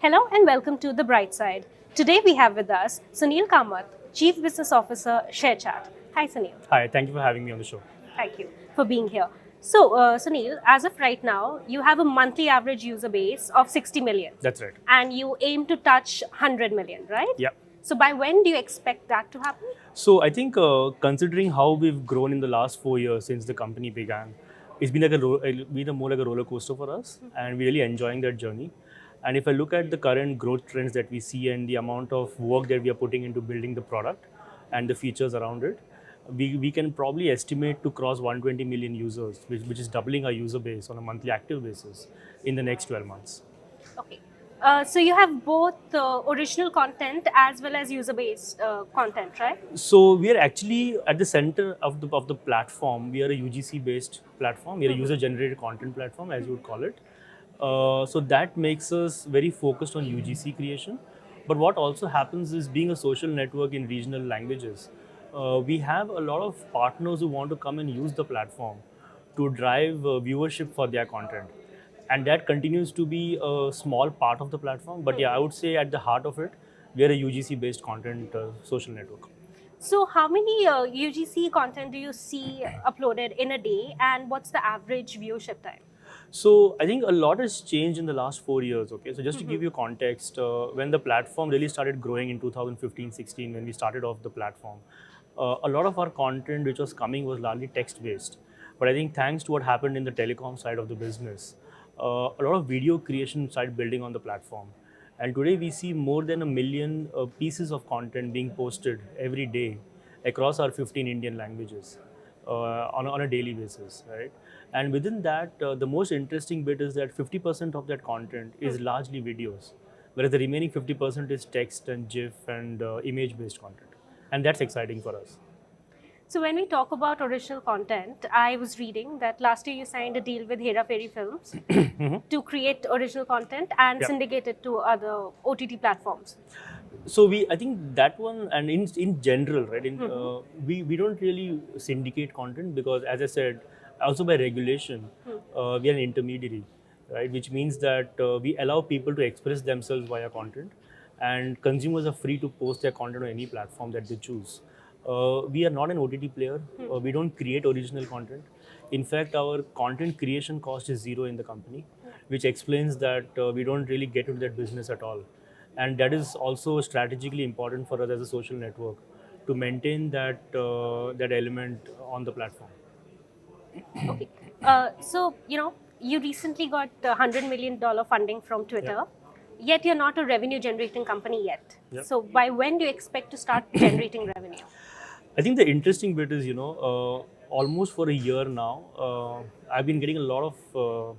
Hello and welcome to The Bright Side. Today we have with us Sunil Kamath, Chief Business Officer, ShareChat. Hi Sunil. Hi, thank you for having me on the show. Thank you for being here. So Sunil, as of right now, you have a monthly average user base of 60 million That's right. and you aim to touch 100 million, right? Yeah. So by when do you expect that to happen? So I think considering how we've grown in the last 4 years since the company began, it's been been a more like a roller coaster for us, and we're really enjoying that journey. And if I look at the current growth trends that we see and the amount of work that we are putting into building the product and the features around it, we can probably estimate to cross 120 million users, which is doubling our user base on a monthly active basis in the next 12 months. Okay. So you have both original content as well as user-based content, right? So we are actually at the center of the platform. We are a UGC based platform. We are a user generated content platform, as you would call it. So that makes us very focused on UGC creation. But what also happens is, being a social network in regional languages, we have a lot of partners who want to come and use the platform to drive viewership for their content, and that continues to be a small part of the platform. But yeah, I would say at the heart of it, we are a UGC based content social network. So how many UGC content do you see uploaded in a day and what's the average viewership time? So I think a lot has changed in the last 4 years. Okay, so just to give you context, when the platform really started growing in 2015-16, when we started off the platform, a lot of our content which was coming was largely text based. But I think thanks to what happened in the telecom side of the business, a lot of video creation started building on the platform. And today we see more than 1 million pieces of content being posted every day across our 15 Indian languages on a daily basis, right? And within that, the most interesting bit is that 50% of that content is largely videos, whereas the remaining 50% is text and GIF and image-based content. And that's exciting for us. So when we talk about original content, I was reading that last year you signed a deal with Hera Fairy Films to create original content and Yeah. syndicate it to other OTT platforms. So I think that one, and in general, right? We don't really syndicate content because, as I said, also by regulation, we are an intermediary, right? Which means that we allow people to express themselves via content, and consumers are free to post their content on any platform that they choose. We are not an OTT player. We don't create original content. In fact, our content creation cost is zero in the company, which explains that we don't really get into that business at all. And that is also strategically important for us as a social network to maintain that element on the platform. Okay. So, you recently got $100 million funding from Twitter, yet you're not a revenue generating company yet. Yeah. So, by when do you expect to start generating revenue? I think the interesting bit is, almost for a year now, I've been getting a lot of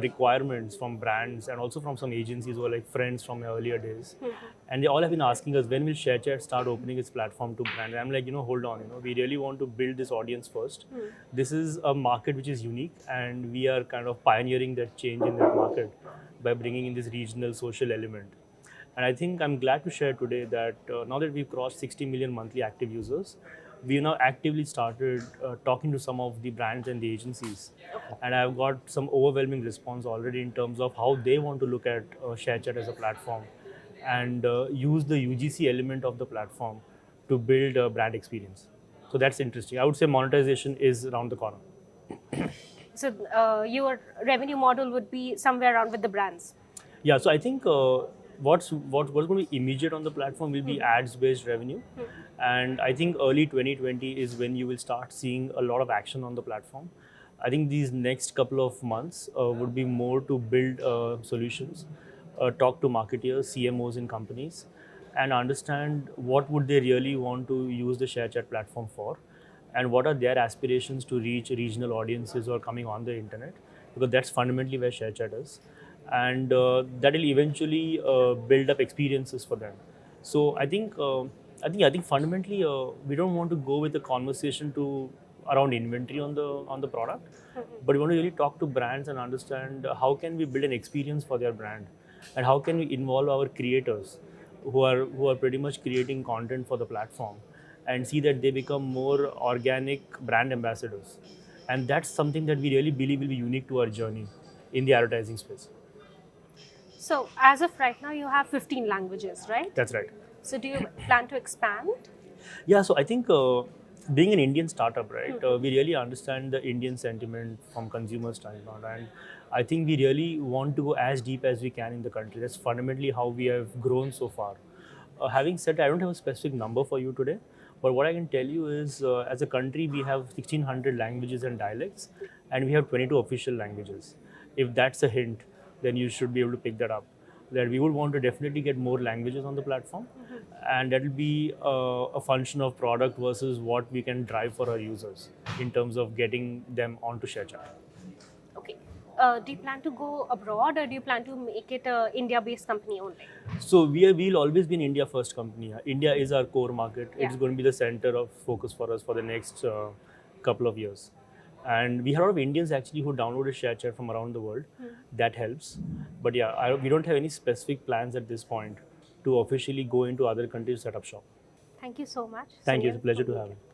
requirements from brands and also from some agencies who are like friends from my earlier days. And they all have been asking us, when will ShareChat start opening its platform to brands? I'm like, hold on, we really want to build this audience first. This is a market which is unique, and we are kind of pioneering that change in that market by bringing in this regional social element. And I think I'm glad to share today that now that we've crossed 60 million monthly active users, we now actively started talking to some of the brands and the agencies. And I've got some overwhelming response already in terms of how they want to look at ShareChat as a platform and use the UGC element of the platform to build a brand experience. So that's interesting. I would say monetization is around the corner. So, your revenue model would be somewhere around with the brands. Yeah, so I think what's going to be immediate on the platform will be ads based revenue, and I think early 2020 is when you will start seeing a lot of action on the platform. I think these next couple of months would be more to build solutions, talk to marketeers, CMOs in companies, and understand what would they really want to use the ShareChat platform for, and what are their aspirations to reach regional audiences who are coming on the internet, because that's fundamentally where ShareChat is, and that will eventually build up experiences for them. So I think fundamentally we don't want to go with the conversation to around inventory on the product, but we want to really talk to brands and understand how can we build an experience for their brand, and how can we involve our creators who are pretty much creating content for the platform, and see that they become more organic brand ambassadors. And that's something that we really believe will be unique to our journey in the advertising space. So as of right now, you have 15 languages, right? That's right. So do you plan to expand? Yeah, so I think being an Indian startup, right, we really understand the Indian sentiment from consumer standpoint, and I think we really want to go as deep as we can in the country. That's fundamentally how we have grown so far. Having said that, I don't have a specific number for you today, but what I can tell you is, as a country, we have 1,600 languages and dialects, and we have 22 official languages. If that's a hint, then you should be able to pick that up. That we would want to definitely get more languages on the platform, and that will be a function of product versus what we can drive for our users in terms of getting them onto ShareChat. Okay. Do you plan to go abroad, or do you plan to make it a India-based company only? So we'll always be an India first company. India is our core market. Yeah. It's going to be the center of focus for us for the next couple of years. And we have a lot of Indians actually who downloaded ShareChat from around the world. That helps. But yeah, we don't have any specific plans at this point to officially go into other countries to set up shop. Thank you so much. Thank you. It's Sunil, a pleasure for to being have here. you.